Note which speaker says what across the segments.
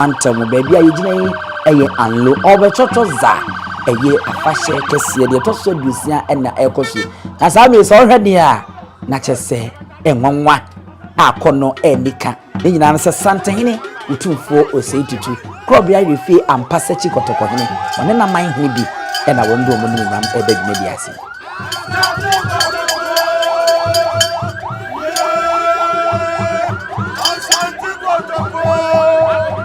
Speaker 1: Antam baby a yegyina yi eye Anlo Hogbetsotso za eye afahye kese de toso dusia na ekoso na sa me so hwede a na kyese enwanwa akono enika ne nyina se Asantehene utumfo oseitutu krobia refi ampasachi kotokohene one na man hu bi na wo ndo mo nyam ebegme bi ase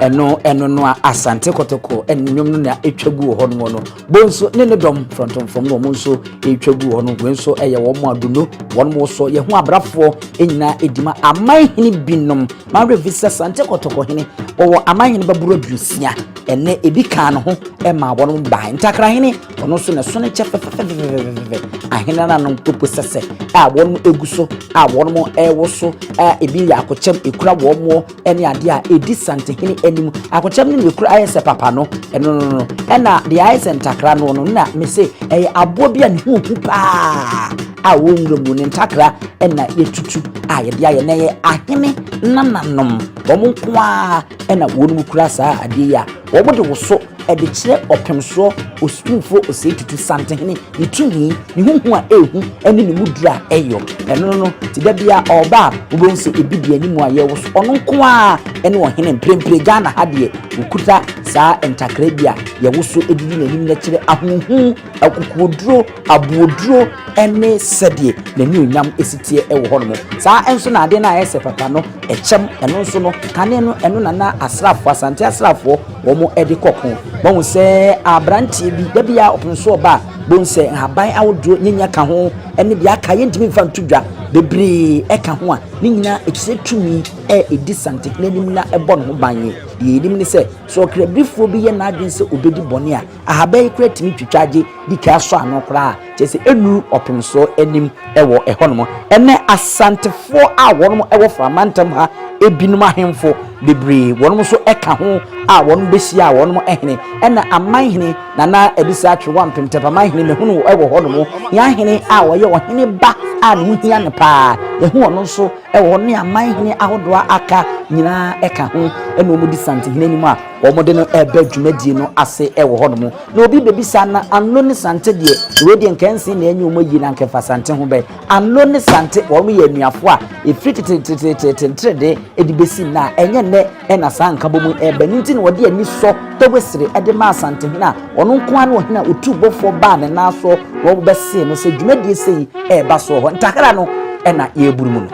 Speaker 1: eno no asante kotoko ennwom no na etwagu ho no bonso ne dom frontom fom no monso etwagu ho no wenso eye wo mo aduno won mo so ye hu abrafo enyina edima amanhene binom ma revisa asante kotoko hene wo amanhene baburo dusia ene edika no ho e ma won ba ntakra hene ono so ne so ne chefefefefefefe ahena na no popo sese a won eguso a won mo ewoso ebi ya akochem ekura wo mo ene ade a edi Asantehene enim akochem ne ekura ayese papa no no ena de ayese ntakra no na me se abo bia ne hu pa a wonwura mu ne ntakra ena yetutu a ye de aye na ye ahene nananom wo mo kwa ena wonu kura sa ade ya wo mo de woso ede kire opemso ostumfo oseitutu Asantehene itumi ni huhu a ehu ene ne mudura eyo eno no ti da bia oba ubonse ebidi animu aye wo so ono nko a ene wo hene mprempre Ghana hade ukuta saa entakra bia ye wo so edidi nanim na kire ahuhu akukoduro abuoduro ene sede na ni onyam esitie ewo hono saa enso na ade na ayese papa no echem eno nso no kane no eno na asrafo Asante asrafo wo mo ede kokon bon se abrantie bi da bia openso oba bon se haban awodro nyenya ka ho ene bia ka ye ntimi mfa ntudwa bebre eka ho a ni nyina ekise tumi edi Asantehene nim na ebo no banye ye nim ni se so krabrifo bi ye na adwen se obedi bone a ahaban kra timi twitwaje di ka so ano kra chese enu openso enim ewo ehono ene asantefo a wono ewo framantam ha ebinum ahemfo bebre wono so eka ho a wono besi a wono ehene ena amanhene na ebisa atwe wampemtepa amanhene mehunu ewo hono ya hene a woye ohene ba a no hia ne pa ye hu ono so ewo ne amanhene ahodoa aka nyina eka ho ena omudi Asantehene nim a omode no ebe dwumadie no ase ewo hono na obi bebisa na Anlo ne Sante de we de nkansi na enye omoyi na nkefa Sante ho be Anlo ne Sante wono ye nuafo a efriti de edibesi na enye ne ena sanka bomu ebe nti na wode ani so tobesire ede ma Asantehene a ono nko an wo hena otubofo ba ne na so wo bese no se dwumadie sei eba so ho ntakara no ena ye burumu no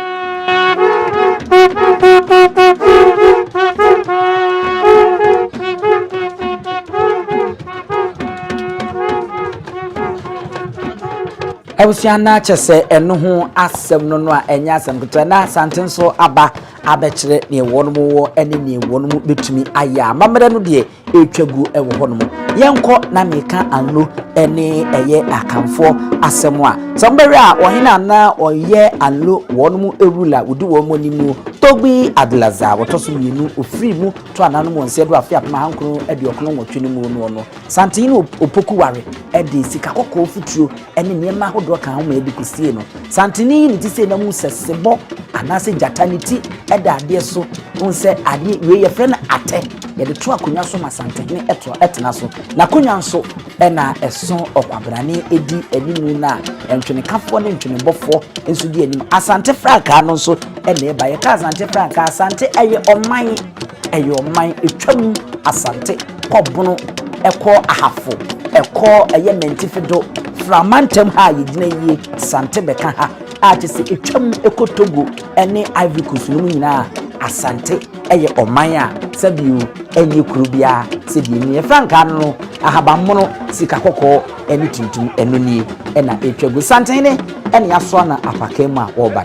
Speaker 1: Awusiana chese eno ho asem no a enya asem kutra na Asante so aba abekire ne wonomo ene ne wonomo betumi aya mamere no de etwagu ewo honomo yenko na meka Anlo ene eye akamfo asem a somebere a ohina na oye Anlo wonomo ewula wudi wo mo nimu Togbi Adlaza wotoso mienu ofiri mu to anano mo nse do afia pema hankro ede okono wotwe mu no Asantehene opoku ware ede sika kokko futuo ene niema hodo kan ho ma edi kusie no Asantehene ni ti se na mu sesebo anase jataniti ede ade so unse ade we ye frɛ na ate ye de to akonya so ma Asantehene etena so na konya nso ena eso okwabrane edi enimu na entwene kafo ne entwene bofo enso di anim Asante fraka no nso ena eba ye ka Asante fraka Asante eye oman etwam Asante kobono eko ahafo eko eye mentifedo framantem ha yegina yie Asante beka ha ati se etwam ekotogo ene Ivory Coast no nyina Asante eye oman a sabiu enye kurubia se bi ni franka no ahabammono sika kokko ene tuntum eno nie ena etwago Asantehene ene yaso na apakemu a woba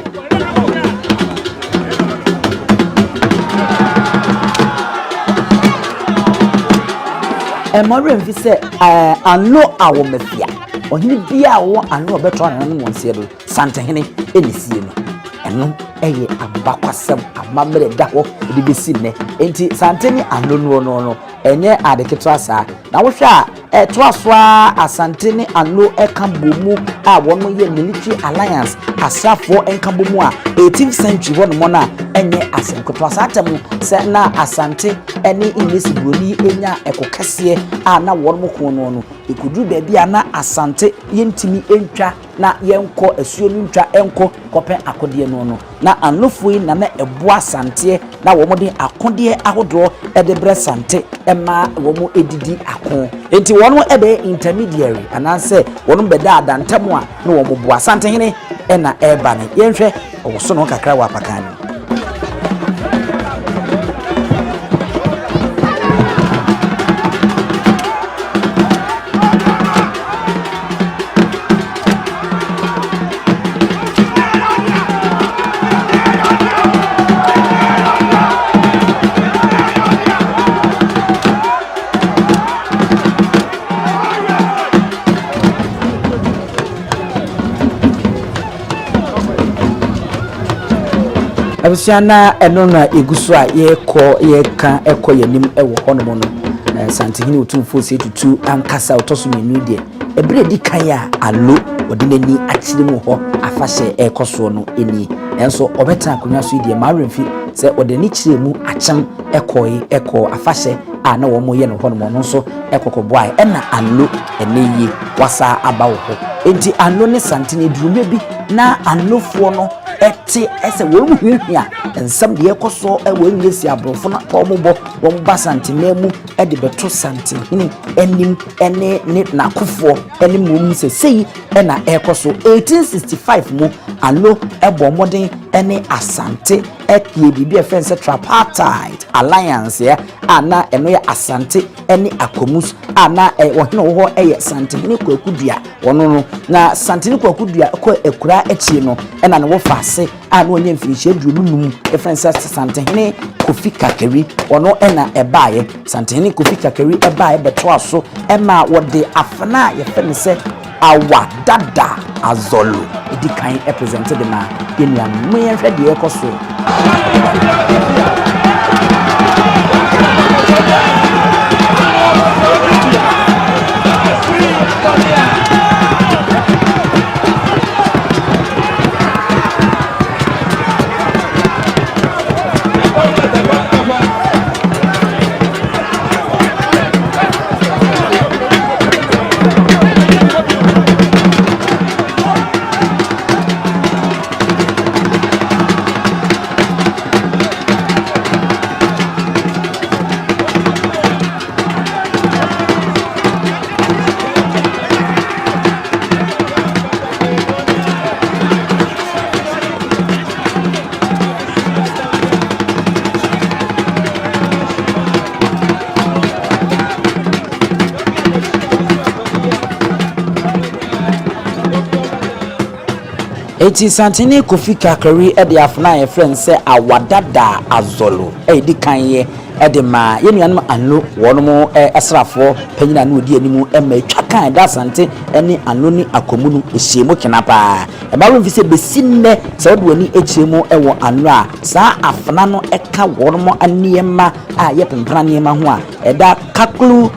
Speaker 1: Emore mfise Anlo awo mafia ohini bia wo Anlo obeto na no wonse do Asantehene enisie no eno eye abakwasem amamre da ho de besi ne enti Asantehene Anlo no enye adeketo asa na wo hwa toaswa Asantehene Anlo ekambomu a wono ye military alliance asafo enkambomu a 18th century wono mona enye asenkoto asatemu se na Asante ene Inesi broni enya ekokese a na wono kono no ekudu baabi ana Asante yentimi entwa na yenko asuo no ntwa enko kope akode no na Anlofoi na na ebo Asante na wo mode akode ahodo edebre Sante ema wo mo edidi akon enti wono ebe intermediary ananse wono beda adantamu a na wo mo bo Asantehene ena eba ne yenhwe wo so no kakra wa pakani Abusiana enona egusu a yeka yanim ewo honomo no Asantehene otumfo se tutu ankasa otoso menu de ebre di kan ya Alo odinani akyiremu ho afahye ekoso no eni enso obeta akonya so de maremfi se odani kyiremu akyam eko afahye a na wo mo ye no honomo no so ekokobwae ena Alo eneyi wasa abawo ho enti Alo ne Asantehene durume bi na Anlofo no ete ese wo hwehwia ensam de ekoso wo nyesi abrofo na wo mo Asantehene mu e de beto Asantehene enim ene ne nakofo ene mu sei ena ekoso 1865 mu Alo ebo modern ene Asante ekie bibi efense tripartite alliance ya ana eno ya Asante ene Akomus ana wohene wo eye Asantehene kwakudua wono no na Asantehene kwakudua ko ekura echie no ena ne wo fase ana onye mfinhye durunum efense Asantehene Kofi Kakeri wono ena ebaye Asantehene Kofi Kakeri ebaye beto aso ema wode afana ye fense awa dada azolo edi kan represented na yenua mwenhwe de ekoso eti Asantehene Kofi Kakeri e de afna ye friend se awadada azolo e di kanye e de ma yenuanum Anlo wono esrafo panyina na odi animu e ma twakan da Asante ene Anlo ni Akomu no ehyemu kenapa e ba won fi se besinne se do ani ekyemu e wo Anlo a sa afna no e ka wono aniema a ye pempra niema ho a e da kaklu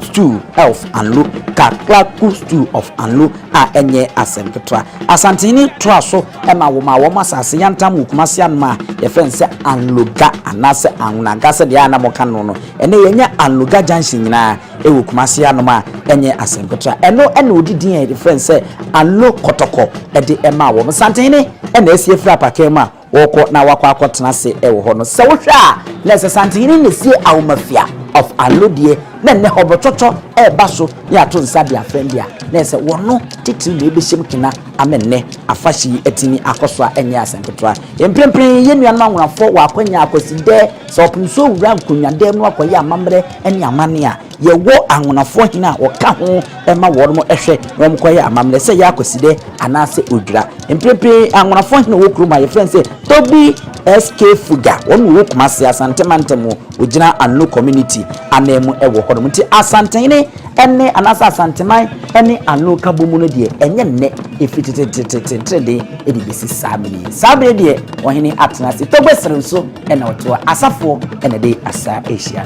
Speaker 1: stew of Anlo Kaklaku stew of Anlo a enye asempetra Asantehene toaso ema wo asase yantam ukumase anma ye fense Anloga anase annaga se de anamoka no ene yenya Anloga junction nyina ewo kumase anoma enye asempetra eno ene odidin ye fense Anlo kotoko ede ema wo Asantehene ene esie fra pakema woko na wakwa akotena se ewo ho no se wo hwa na Asantehene ne sie awomafia of Anlo die na ne Hogbetsotso baso ya to nsa dia friendia na se wono titi na ebehiem kina amenne afashi etini akoso a enye asenketoa emprempren yenuan anwonafo wa akwanya akoside so opunso wura nkonwade mu akoye amamre ene amane a ye wo anwonafo hina woka ho ema wono mo ehwe no mo koye amamre se ya akoside anase odwura emprempren anwonafo hina wo kroma ye friend se Tobi SK Fuga wono wo kumase Asantemantem ogina Anlo community anemu ewo hono nti Asantehene ene anasa Asanteman ene Anlo kabomu no de enye nne efititetetetrede edibisi sabere de ohene atenase Togbesere nso ene oto asafo ene de asa Asia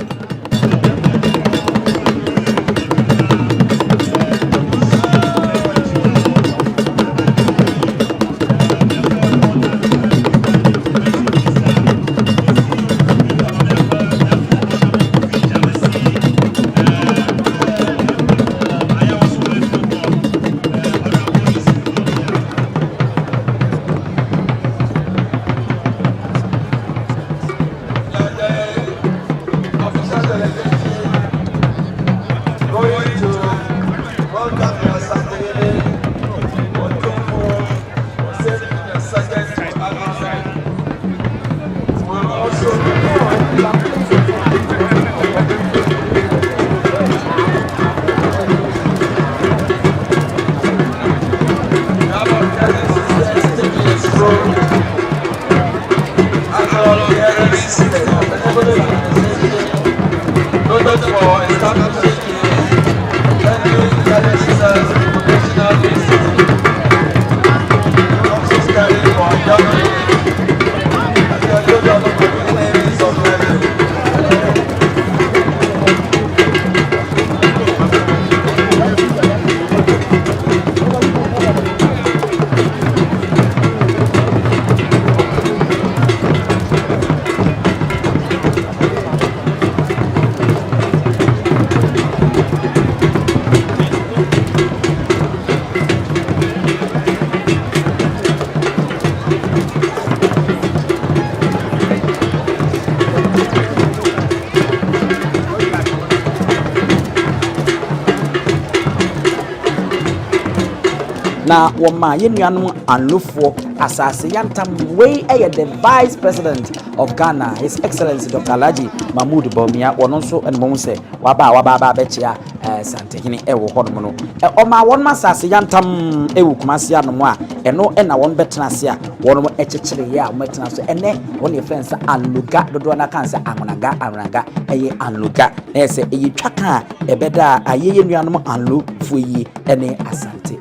Speaker 1: na woma yenuanom Anlofo asase yantam wey the Vice President of Ghana, His Excellency Dr. Alhaji Mahmoud Bawumia, wono nso enmo se waba bechia Asantehene ewo hono no oma won asase yantam ewu kumase anomo a eno na won betena se a won mo echechire ya metena so ene won ye friends Anloga dodo na kansa amraga eye Anloga na ese eye twaka ebeda ayeye nuanom Anlofo yi ene Asante.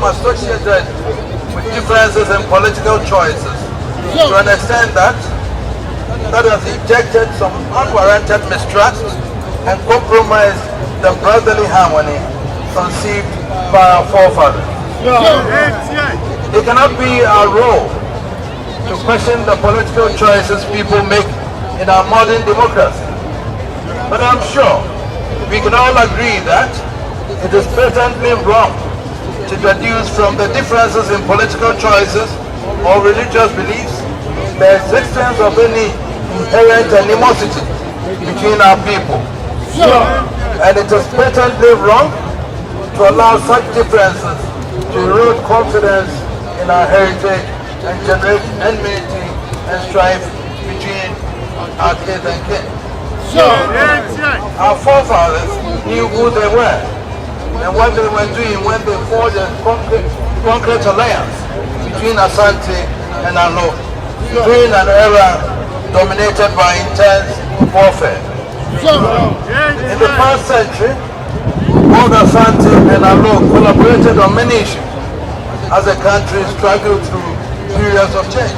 Speaker 2: Associated with differences in political choices to an extent that has injected some unwarranted mistrust and compromised the brotherly harmony conceived by our forefathers. It cannot be our role to question the political choices people make in our modern democracy. But I'm sure we can all agree that it is patently wrong to deduce from the differences in political choices or religious beliefs the existence of any inherent animosity between our people. And it is patently wrong to allow such differences to erode confidence in our heritage and generate enmity and strife between our kith and kin. Our forefathers knew who they were and what they were doing when they forged a concrete alliance between Asante and Anlo during an era dominated by intense warfare. In the past century, both Asante and Anlo collaborated on many issues as the country struggled through periods of change.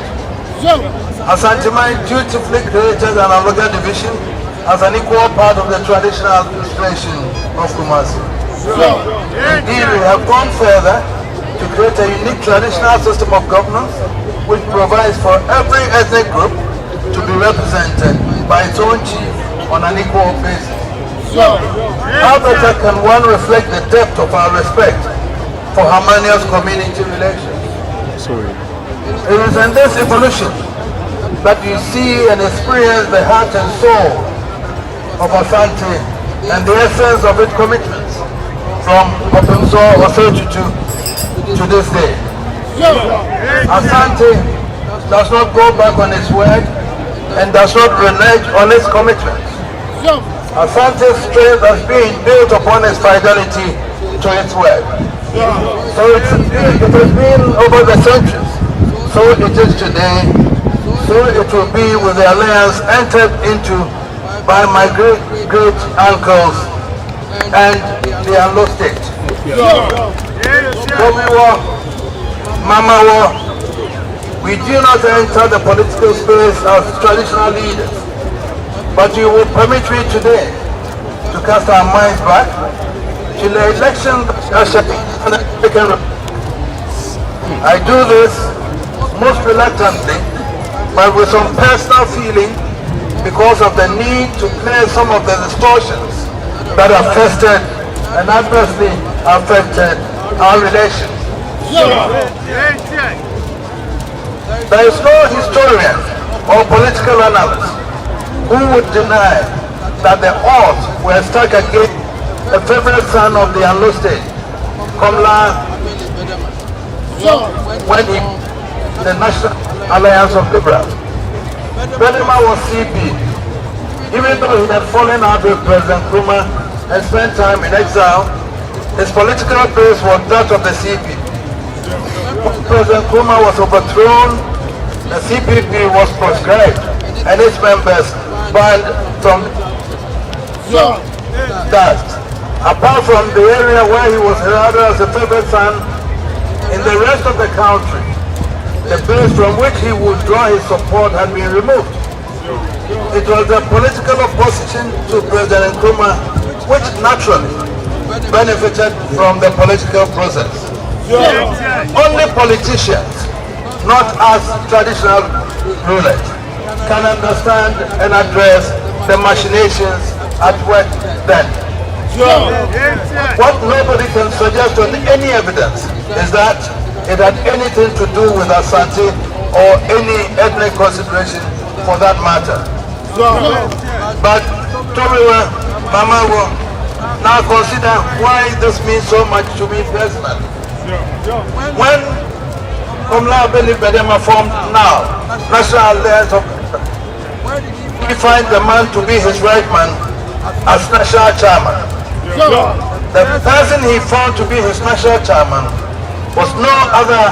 Speaker 2: Asante dutifully created an Anloga division as an equal part of the traditional administration of Kumasi. Indeed, we have gone further to create a unique traditional system of governance which provides for every ethnic group to be represented by its own chief on an equal basis. How better can one reflect the depth of our respect for harmonious community relations? It is in this evolution that you see and experience the heart and soul of Asante and the essence of its commitments from Hogbetsotso to this day. Asante does not go back on its word and does not renege on its commitments. Asante's strength has been built upon its fidelity to its word. So it has been over the centuries. So it is today. So it will be with the alliance entered into by my great uncles and the Anlo state. Mama War, we do not enter the political space as traditional leaders, but you will permit me today to cast our minds back to the election and I do this most reluctantly, but with some personal feeling because of the need to clear some of the distortions that have festered and adversely affected our relations. There is no historian or political analyst who would deny that the odds were stacked against the favorite son of the Anlo state, when he the National Alliance of Liberals. Bedema was CP. Even though he had fallen out with President Nkrumah and spent time in exile, his political base was that of the CP. When President Nkrumah was overthrown, the CPP was proscribed and its members banned from that. Apart from the area where he was heralded as a favorite son, in the rest of the country, the base from which he would draw his support had been removed. It was the political opposition to President Nkrumah which naturally benefited from the political process. Only politicians, not as traditional rulers, can understand and address the machinations at work then. What nobody can suggest on any evidence is that it had anything to do with Asante or any ethnic consideration for that matter. But Tomiwa, Mama, now consider why this means so much to me personally. When Bedema formed now, National Alliance of he find the man to be his right man as national chairman. The person he found to be his national chairman was no other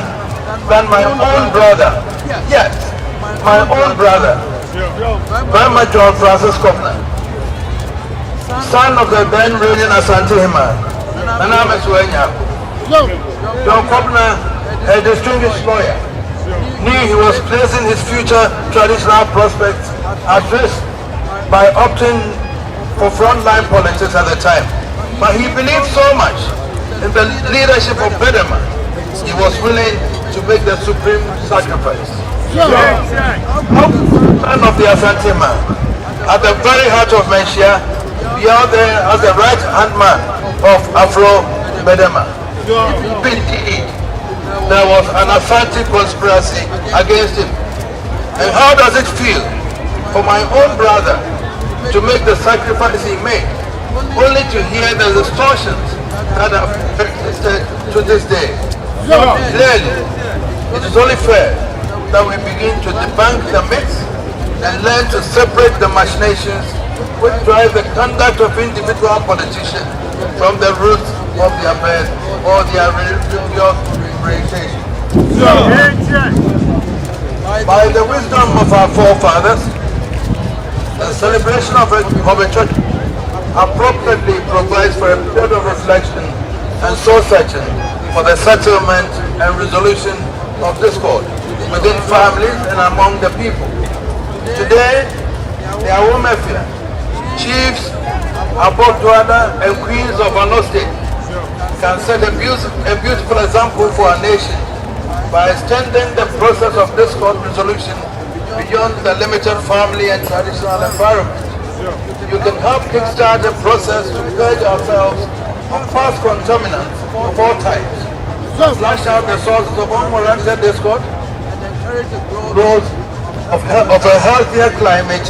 Speaker 2: than my own brother. Yes, my own brother, Grandma John Francis Kovner, son of the then reigning Asantehene, John Kovner, a distinguished lawyer, knew he was placing his future traditional prospects at risk by opting for frontline politics at the time. But he believed so much in the leadership of Bedema, he was willing to make the supreme sacrifice. Son of the Asantehene, at the very heart of Menchia, be out there as the right-hand man of Afro Bedema. Indeed, there was an Asante conspiracy against him. And how does it feel for my own brother to make the sacrifice he made, only to hear the distortions that have existed to this day? Clearly, it is only fair that we begin to debunk the myths and learn to separate the machinations which drive the conduct of individual politicians from the roots of their birth or their religious orientation. By the wisdom of our forefathers, the celebration of Hogbetsotso appropriately provides for a period of reflection and soul-searching for the settlement and resolution of discord within families and among the people. Today, the Awomefia, chiefs, Abotwada and queens of Anlo State can set a beautiful example for our nation by extending the process of discord resolution beyond the limited family and traditional environment. You can help kickstart the process to purge ourselves of past contaminants of all types, flush out the sources of unwarranted discord, and encourage the growth of a healthier climate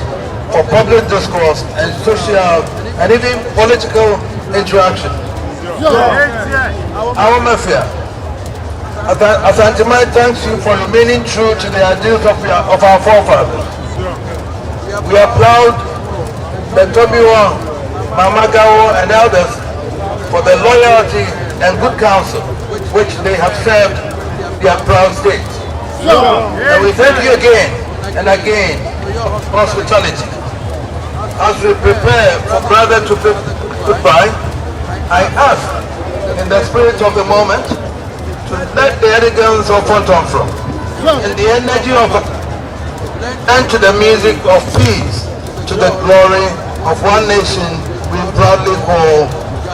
Speaker 2: for public discourse and social and even political interaction. Our mafia, Asantehene thanks you for remaining true to the ideals of our forefathers. We applaud the Tobiwa, Mamagawo and elders for the loyalty and good counsel which they have served their proud state. And we thank you again and again for your hospitality. As we prepare for brother to bid goodbye, I ask in the spirit of the moment to let the elegance of Fonton from and the energy of and to the music of peace to the glory of one nation we proudly call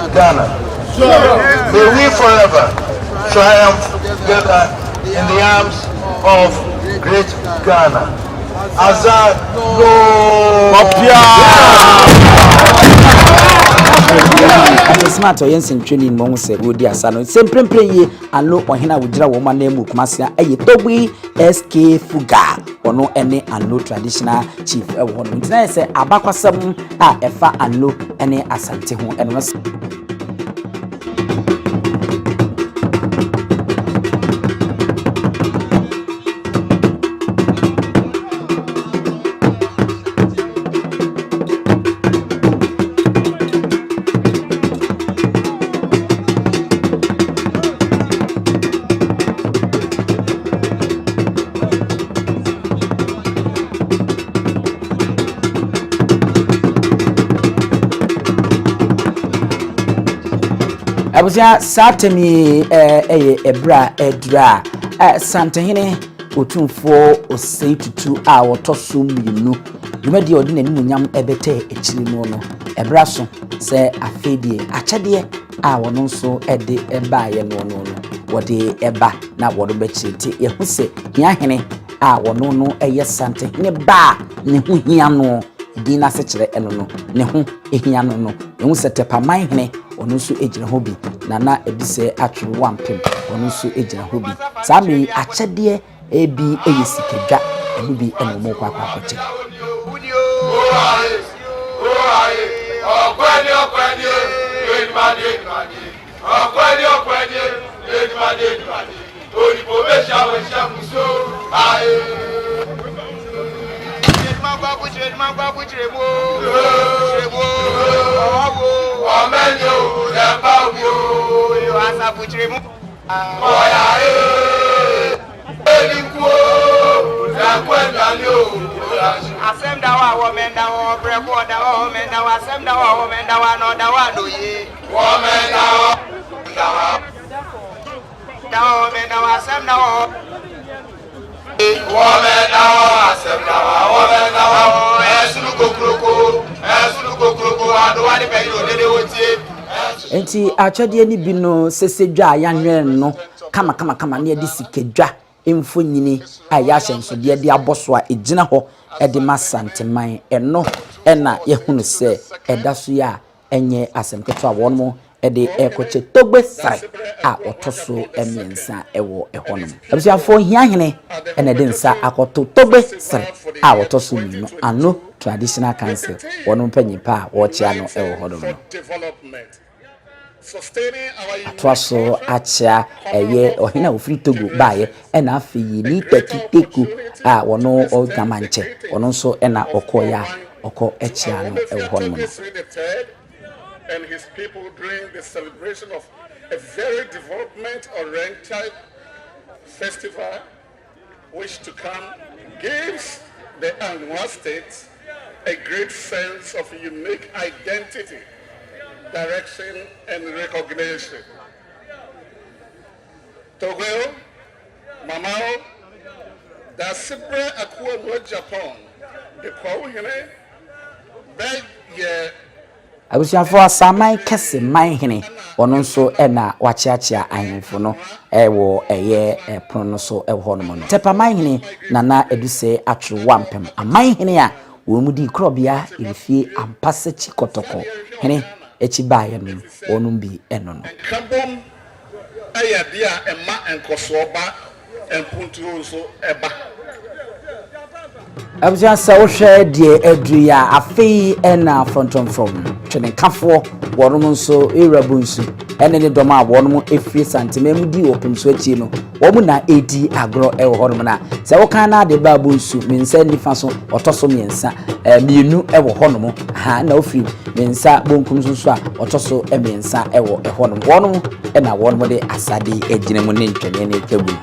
Speaker 2: Ghana. May we forever triumph together in the arms of great Ghana.
Speaker 1: Smart or Yensin training monks would dear son. Sempre play Anlo or Hina would draw woman name Mukumasia, a Toby SK Fuga, or no any Anlo traditional chief. A woman. I say Abaka 7 Efa Anlo any Asantehene and was. Abusia Satemi Ebra Edra Asantehene Otumfo Osei tutu a wotoso mmienu Dumadi odi na nimunyam ebete echiri no no Ebra so se afedie achede a wono nso ede eba ye no no wode eba na wodo bechiriti ye hu se hiahene a wono no eye Asantehene ba ne hu hia no di na se kire eno no ne hu ehia no no ehu se tepaman hene ono nso ejina ho bi nana ebise atwe wampem ono nso ejina ho bi sami achede ebi eyesikedwa eno bi eno mo kwa kwache Enti achade ni bi no sesedwa ayanwe no kama ne de sikedwa emfonyini aya hyenso de aboso a ejina ho de masanteman eno na yehunu se edaso ya enye asemketo a wonmo de ekoche togbe sai a otoso emiensa ewo ehonom abusiafo hiahene ene de nsa akoto togbe sai a otoso mino Anlo traditional council wonom panyipa a wo chia no ewo hodom no atwaso achia eye ohina ofiri Togo baye ena afi ni tekiteku a wono ogamanche wono so ena okoya oko echia no ewo hodom no
Speaker 3: and his people during the celebration of a very development-oriented festival which to come gives the Anlo state a great sense of unique identity, direction, and recognition. Togo, Mamao, da Sibre Akuo Japan, the Kwauhine, beg ye
Speaker 1: abusuafo asaman kese man hene wono nso na wachiachia ahemfo no wo eye pono no so ho no no tepa man hene nana eduse atwe wampem aman hene a wo mu di krobia irifie ampase chikotoko hene echi baye no wono bi eno no
Speaker 3: kabom aya dia ema enkosoba empuntu so eba
Speaker 1: abuja sa wo hwe die adria afei na fronton from twene kafo wono nso erabunsu ene ne dom a wono efie santememu di opumso achi no wo mu na edi agro e wo no na se wo kan na de ba bunsu mensa nifa so otoso mensa mienu e wo hono ha na ofi mensa bonkum so a otoso mensa e wo hono wono e na wono de asade ejine mu ne ntwene ne kebu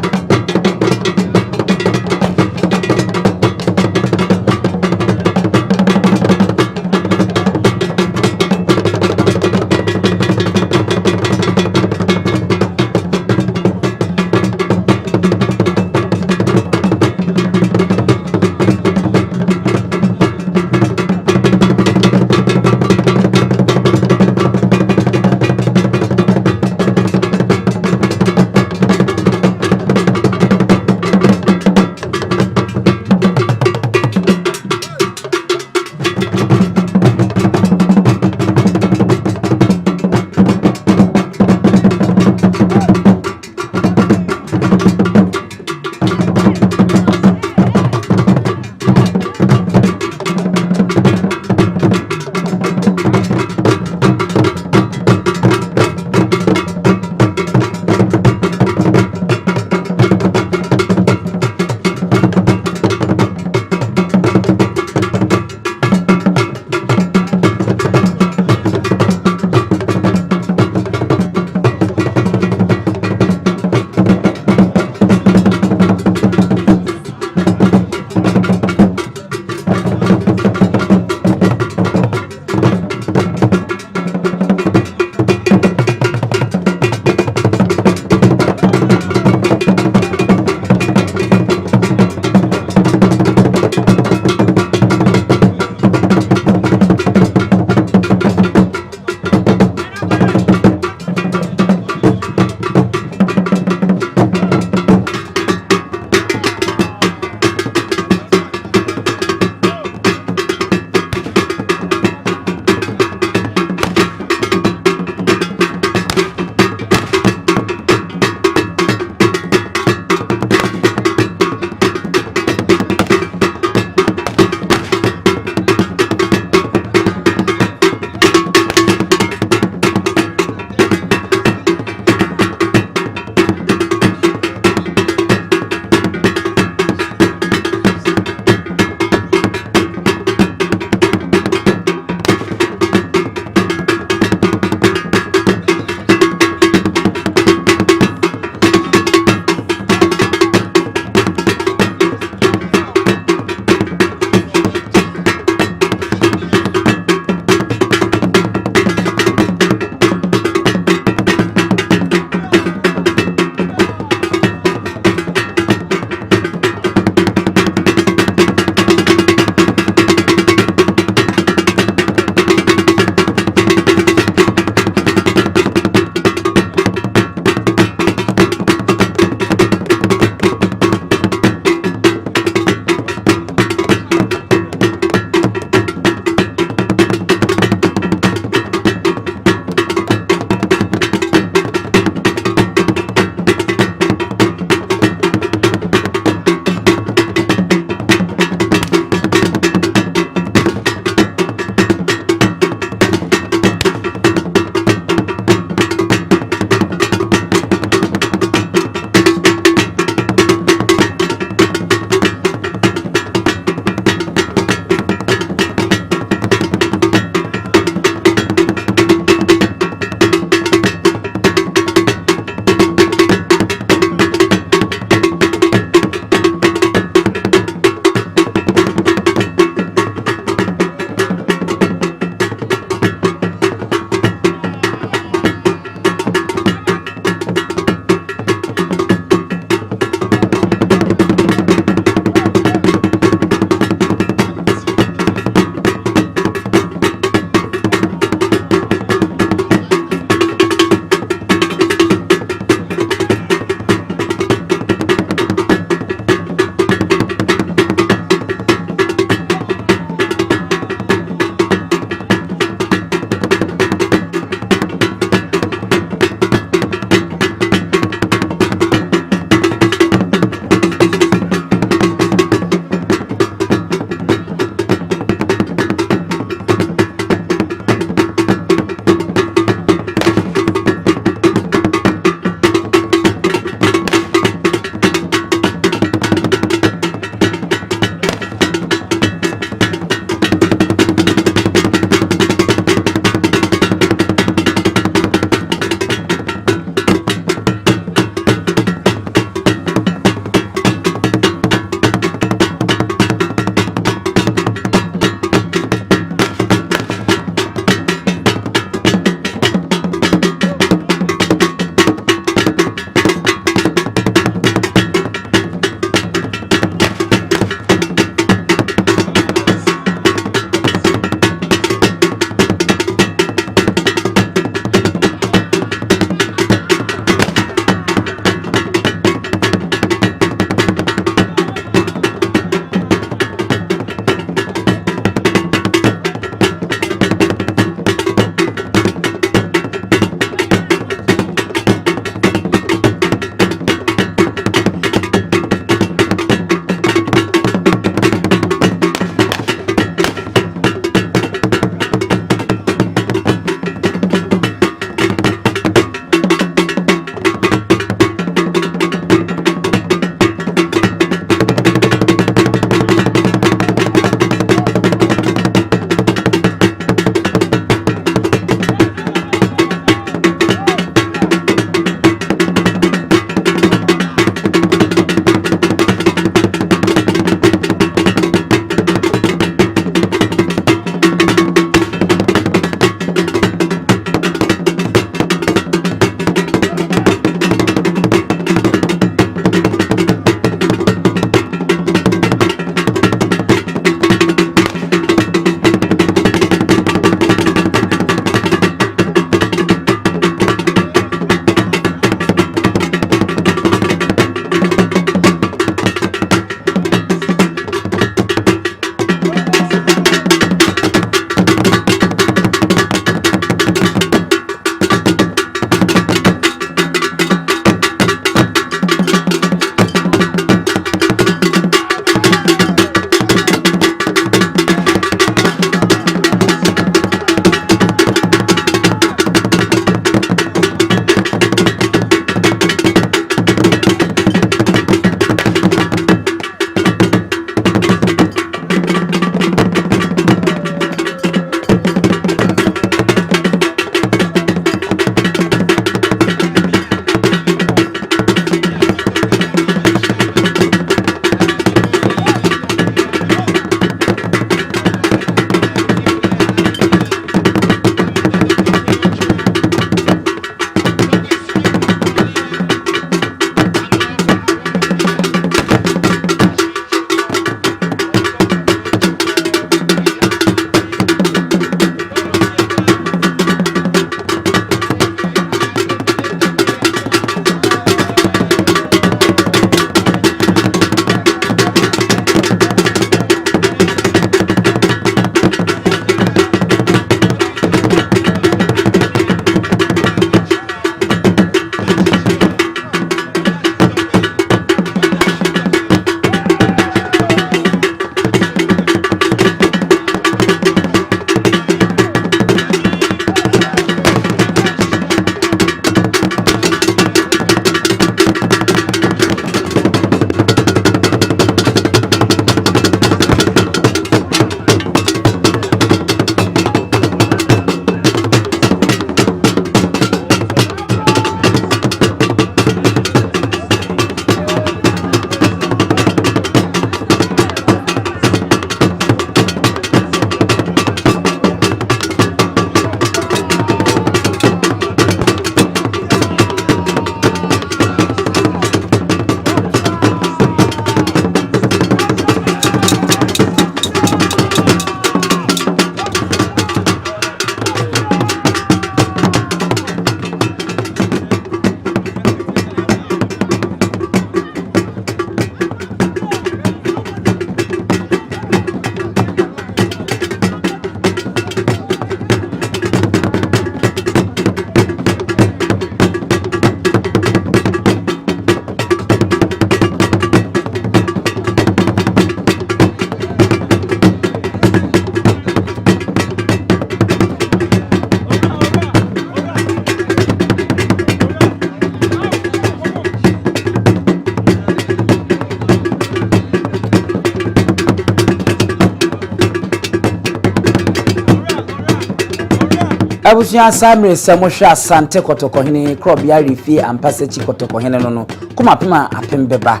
Speaker 1: Abusuya Samre Samusha Asante Kotokohene Krobia Rifi Ampasechi Kotokohene no kuma pema apembeba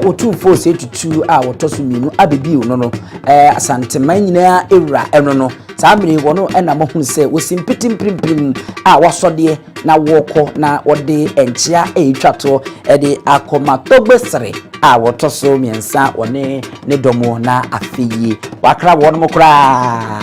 Speaker 1: otu force etutu a wotoso minu abebi no Asante manyina ewura eno no Samre wono na mohunu se wosimpitimpimpim a wasode na woko na wode enchia etwato de akoma togbesere a wotoso miensa one ne domo na afiyi wakra wono mokra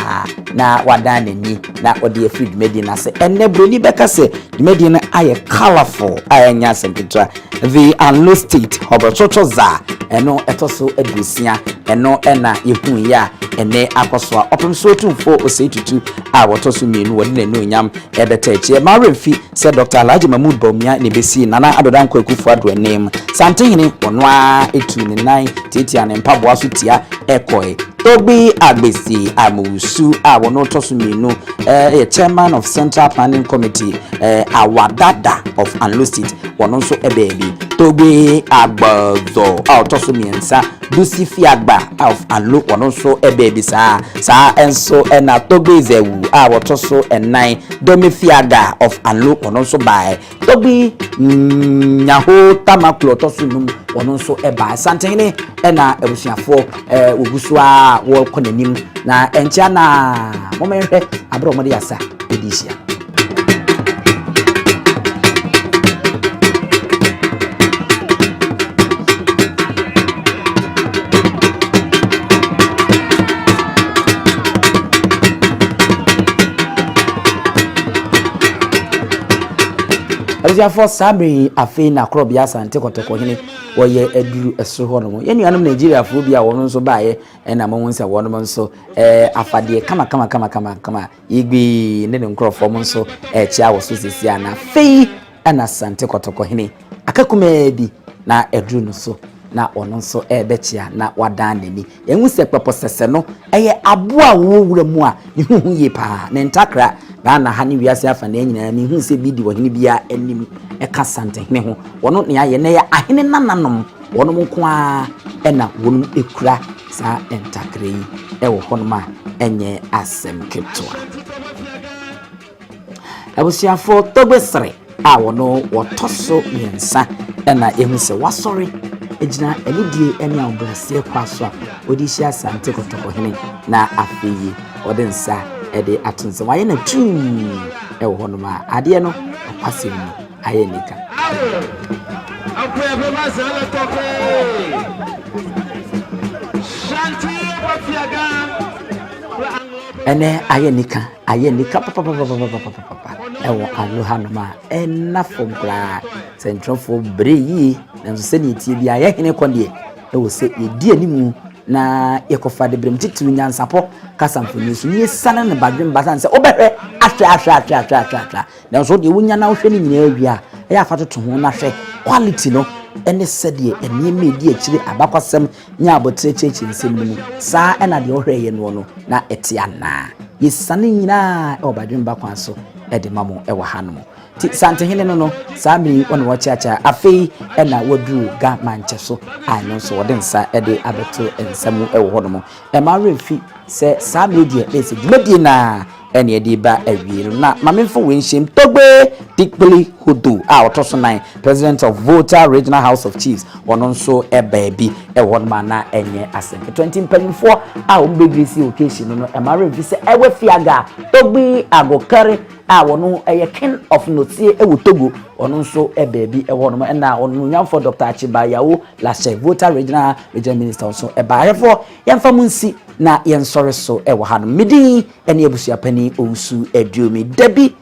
Speaker 1: na wadane ni na odi feed medina se enne broni beka se medina aye colorful aye Nyansapo the Anlo state Hogbetsotso za eno etoso edusia eno ena yehun ya ene akoso opemso tumfo osetutu a wotoso mienu wode na nyam ebeta eche maremfi se Dr. Alhaji Mahmood Bawumia ne besi nana adodan kwakufu ado enem Asantehene ono a etu ne nan titia ne mpaboa so tia ekoi Tobi Agbesi Amusu a wono toso mienu chairman of Central Planning Committee Awadada of Anlo State wono so ebebi Tobi Agbazo a toso miensa Dusi Fiagba of Anlo wono so ebebi sa enso na Tobi Zewu a wotoso enan Domi Fiaga of Anlo wono so bai Tobi Nyaho Tamaklo toso num wono so eba Asantehene na ebusuafo ogusu a wo konanim na encha na momenhwe abro mode yasa edisia for Sabri Afina Krobia Sante Kotokohene woye eduru esro ho no ye nuanom Nigeria fo bia wono so baaye na mo nsa wono nso afade kama igbi ne nkrofo mo nso chia wo so sisia na fei ana Sante Kotokohene akakuma bi na eduru no so na ono nso ebechia na wadan nani enwu se peposese no eye aboa wo wura mu a ne hu ye pa ne ntakra na ha ne wiase afa na nyina ne hu se bi di wohene bia anim eka Asantehene ho wono ne aye ne ya ahene nananom wono nko a na wono ekura sa entakra yi ewo hono ma enye asem ketwa abusiafo togbesere a wono wotoso miensa na ehu se wasori ejina eludie ene ambrase kwaso a odi hia Asante Kotokohene na afiyi ode nsa ede atunse waye na tu ewo hono ma ade no akwasem no aye nika ene aye nika papa ewo Anlo hanoma ena fombra sentrofo breyi na so se tie bia ye hene konde ewo se yedi animu na yekofa de brem titiri Nyansapo kasamfoni so ye sana na badwem basan se obehwe atwa na so de wonya na hwe ni nyina awia e afato to ho na hwe quality no ene sedie enie medi akire abakwasem nya abotrecheche nsem mu saa ena de ohwe ye no na etia na ye sana nyina e obadwem bakwan so ede mamo e wa hanom Asantehene no Samri won wachacha afei na wodru ga manche so ano so wode nsa ede abeto ensamu e wo hono ma refi se Samri die lese dwumadi na ene ede ba awie na mamemfo wenhyem togbe dikpeli hudu a otoso 9 president of Volta Regional House of Chiefs wono nso e baabi e won ma na enye asem 20 mpanyimfo a ombedrisi occasion no ma refi se ewe fiaga togbe agokare a wono eye king of notie e wo Togo ono nso e baabi e wono na ono nyamfo Dr. Achibayawo last Volta Regional Minister nso e baayefo yemfa munsi na yensore so e wo hanom midi ene abusuapani onsu eduomi dabi